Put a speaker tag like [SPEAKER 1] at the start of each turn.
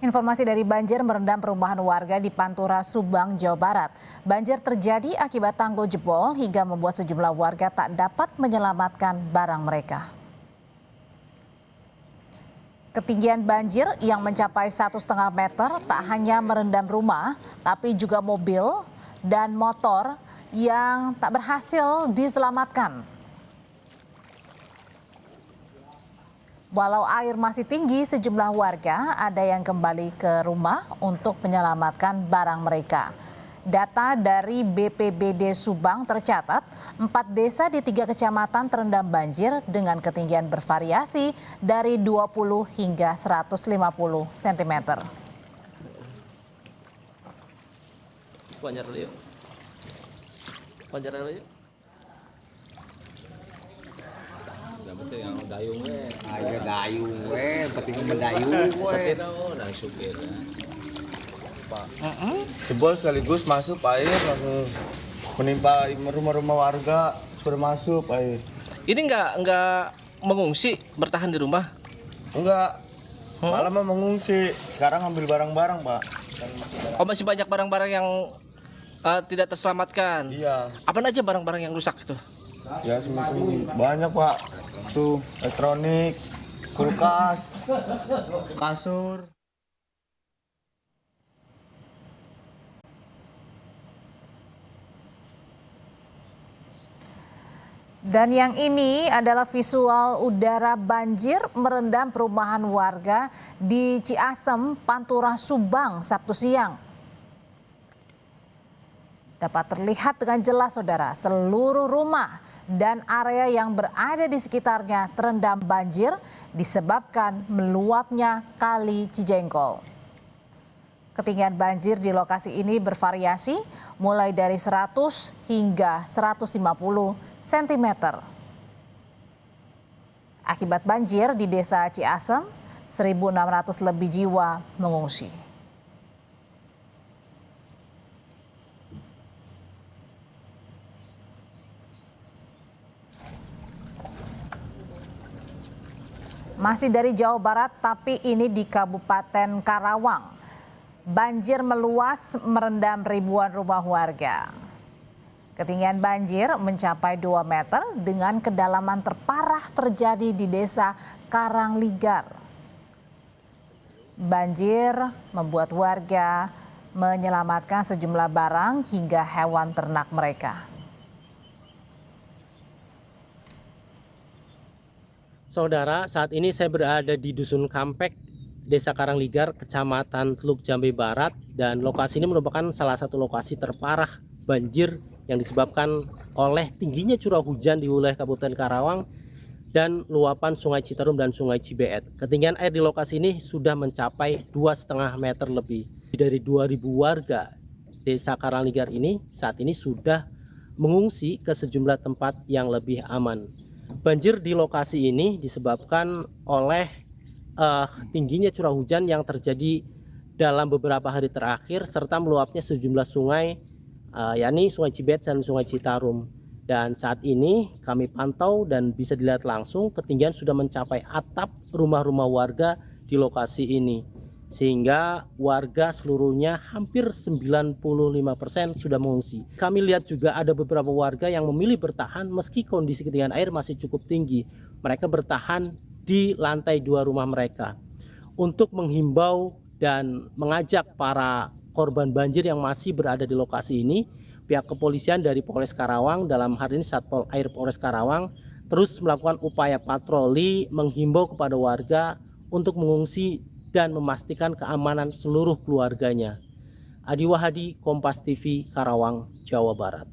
[SPEAKER 1] Informasi dari banjir merendam perumahan warga di Pantura, Subang, Jawa Barat. Banjir terjadi akibat tanggul jebol hingga membuat sejumlah warga tak dapat menyelamatkan barang mereka. Ketinggian banjir yang mencapai 1,5 meter tak hanya merendam rumah, tapi juga mobil dan motor yang tak berhasil diselamatkan. Walau air masih tinggi, sejumlah warga ada yang kembali ke rumah untuk menyelamatkan barang mereka. Data dari BPBD Subang tercatat 4 desa di 3 kecamatan terendam banjir dengan ketinggian bervariasi dari 20 hingga 150 cm.
[SPEAKER 2] Panjar dulu yuk. Panjar dulu yuk.
[SPEAKER 3] Yang penting yang dayung we.
[SPEAKER 4] Aja dayung we, penting mendayung we.
[SPEAKER 3] Setir nang supir. Pak.
[SPEAKER 5] Jebol sekaligus masuk air langsung menimpa rumah-rumah warga, sudah masuk air.
[SPEAKER 2] Ini nggak mengungsi, bertahan di rumah?
[SPEAKER 5] Enggak. Malah mah mengungsi. Sekarang ambil barang-barang, Pak.
[SPEAKER 2] Oh, masih banyak barang-barang yang tidak terselamatkan.
[SPEAKER 5] Iya.
[SPEAKER 2] Apa aja barang-barang yang rusak itu?
[SPEAKER 5] Ya semacam banyak, Pak. Tuh, elektronik, kulkas, kasur.
[SPEAKER 1] Dan yang ini adalah visual udara banjir merendam perumahan warga di Ciasem, Pantura, Subang, Sabtu siang. Dapat terlihat dengan jelas, saudara, seluruh rumah dan area yang berada di sekitarnya terendam banjir disebabkan meluapnya Kali Cijengkol. Ketinggian banjir di lokasi ini bervariasi mulai dari 100 hingga 150 cm. Akibat banjir di Desa Ciasem, 1.600 lebih jiwa mengungsi. Masih dari Jawa Barat, tapi ini di Kabupaten Karawang. Banjir meluas merendam ribuan rumah warga. Ketinggian banjir mencapai 2 meter dengan kedalaman terparah terjadi di Desa Karangligar. Banjir membuat warga menyelamatkan sejumlah barang hingga hewan ternak mereka.
[SPEAKER 6] Saudara, saat ini saya berada di Dusun Kampek, Desa Karangligar, Kecamatan Teluk Jambe Barat, dan lokasi ini merupakan salah satu lokasi terparah banjir yang disebabkan oleh tingginya curah hujan di wilayah Kabupaten Karawang dan luapan Sungai Citarum dan Sungai Cibeet. Ketinggian air di lokasi ini sudah mencapai 2,5 meter lebih. Dari 2.000 warga Desa Karangligar ini saat ini sudah mengungsi ke sejumlah tempat yang lebih aman. Banjir di lokasi ini disebabkan oleh tingginya curah hujan yang terjadi dalam beberapa hari terakhir serta meluapnya sejumlah sungai, yakni Sungai Cibeet dan Sungai Citarum. Dan saat ini kami pantau dan bisa dilihat langsung ketinggian sudah mencapai atap rumah-rumah warga di lokasi ini, sehingga warga seluruhnya hampir 95% sudah mengungsi. Kami lihat juga ada beberapa warga yang memilih bertahan meski kondisi ketinggian air masih cukup tinggi. Mereka bertahan di lantai 2 rumah mereka untuk menghimbau dan mengajak para korban banjir yang masih berada di lokasi ini. Pihak kepolisian dari Polres Karawang, dalam hal ini Satpol Air Polres Karawang, terus melakukan upaya patroli menghimbau kepada warga untuk mengungsi dan memastikan keamanan seluruh keluarganya. Adi Wahadi, Kompas TV, Karawang, Jawa Barat.